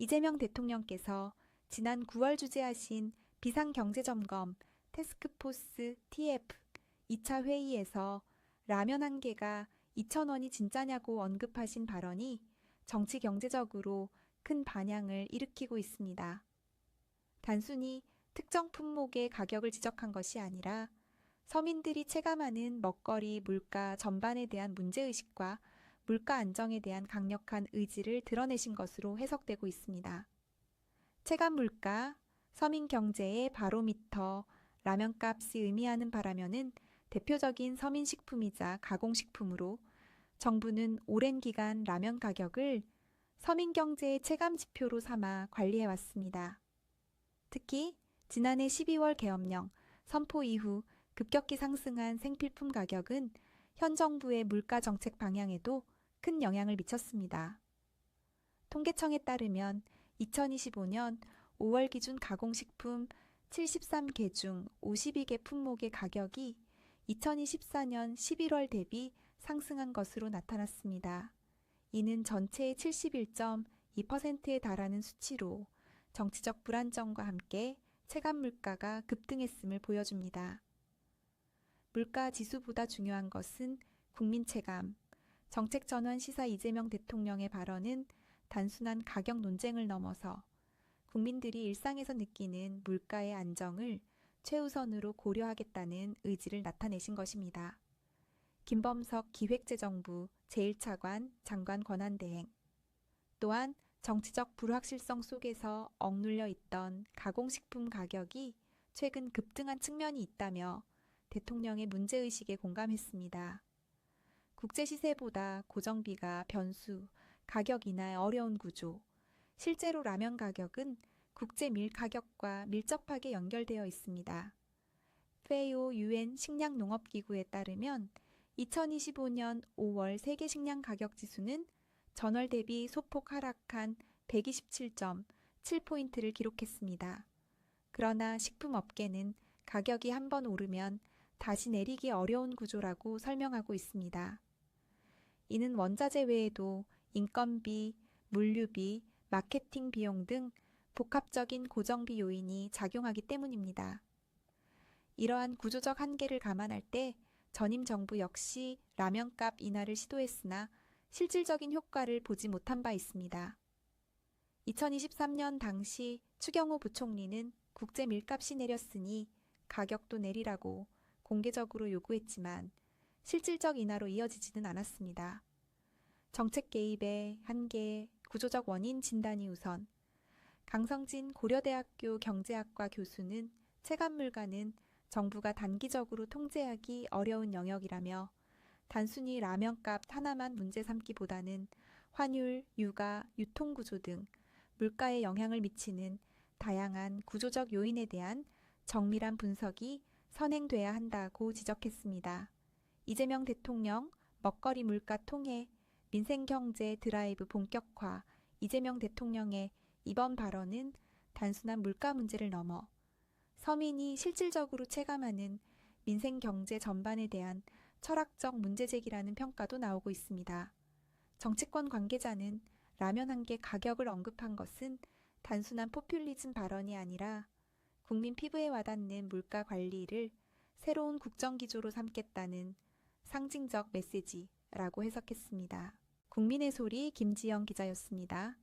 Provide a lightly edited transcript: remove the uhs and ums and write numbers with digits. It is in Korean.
이재명 대통령께서 지난 9월 주재하신 비상경제점검 태스크포스 TF 2차 회의에서 라면 한 개가 2,000원이 진짜냐고 언급하신 발언이 정치 경제적으로 큰 반향을 일으키고 있습니다. 단순히 특정 품목의 가격을 지적한 것이 아니라 서민들이 체감하는 먹거리, 물가 전반에 대한 문제의식과 물가 안정에 대한 강력한 의지를 드러내신 것으로 해석되고 있습니다. 체감 물가, 서민 경제의 바로미터, 라면값이 의미하는 바라면은 대표적인 서민식품이자 가공식품으로 정부는 오랜 기간 라면 가격을 서민 경제의 체감 지표로 삼아 관리해왔습니다. 특히 지난해 12월 계엄령 선포 이후 급격히 상승한 생필품 가격은 현 정부의 물가 정책 방향에도 큰 영향을 미쳤습니다. 통계청에 따르면 2025년 5월 기준 가공식품 73개 중 52개 품목의 가격이 2024년 11월 대비 상승한 것으로 나타났습니다. 이는 전체의 71.2%에 달하는 수치로 정치적 불안정과 함께 체감 물가가 급등했음을 보여줍니다. 물가 지수보다 중요한 것은 국민 체감, 정책 전환 시사 이재명 대통령의 발언은 단순한 가격 논쟁을 넘어서 국민들이 일상에서 느끼는 물가의 안정을 최우선으로 고려하겠다는 의지를 나타내신 것입니다. 김범석 기획재정부 제1차관 장관 권한대행. 또한 정치적 불확실성 속에서 억눌려 있던 가공식품 가격이 최근 급등한 측면이 있다며 대통령의 문제의식에 공감했습니다. 국제시세보다 고정비가 변수, 가격 인하의 어려운 구조, 실제로 라면 가격은 국제 밀 가격과 밀접하게 연결되어 있습니다. 페이오 UN 식량농업기구에 따르면 2025년 5월 세계 식량 가격 지수는 전월 대비 소폭 하락한 127.7포인트를 기록했습니다. 그러나 식품업계는 가격이 한번 오르면 다시 내리기 어려운 구조라고 설명하고 있습니다. 이는 원자재 외에도 인건비, 물류비, 마케팅 비용 등 복합적인 고정비 요인이 작용하기 때문입니다. 이러한 구조적 한계를 감안할 때 전임 정부 역시 라면값 인하를 시도했으나 실질적인 효과를 보지 못한 바 있습니다. 2023년 당시 추경호 부총리는 국제 밀값이 내렸으니 가격도 내리라고 공개적으로 요구했지만 실질적 인하로 이어지지는 않았습니다. 정책 개입의 한계, 구조적 원인 진단이 우선. 강성진 고려대학교 경제학과 교수는 체감 물가는 정부가 단기적으로 통제하기 어려운 영역이라며 단순히 라면값 하나만 문제 삼기보다는 환율, 유가, 유통구조 등 물가에 영향을 미치는 다양한 구조적 요인에 대한 정밀한 분석이 선행돼야 한다고 지적했습니다. 이재명 대통령 먹거리 물가 통해 민생경제 드라이브 본격화. 이재명 대통령의 이번 발언은 단순한 물가 문제를 넘어 서민이 실질적으로 체감하는 민생경제 전반에 대한 철학적 문제제기라는 평가도 나오고 있습니다. 정치권 관계자는 라면 한 개 가격을 언급한 것은 단순한 포퓰리즘 발언이 아니라 국민 피부에 와닿는 물가 관리를 새로운 국정기조로 삼겠다는 상징적 메시지라고 해석했습니다. 국민의 소리 김지영 기자였습니다.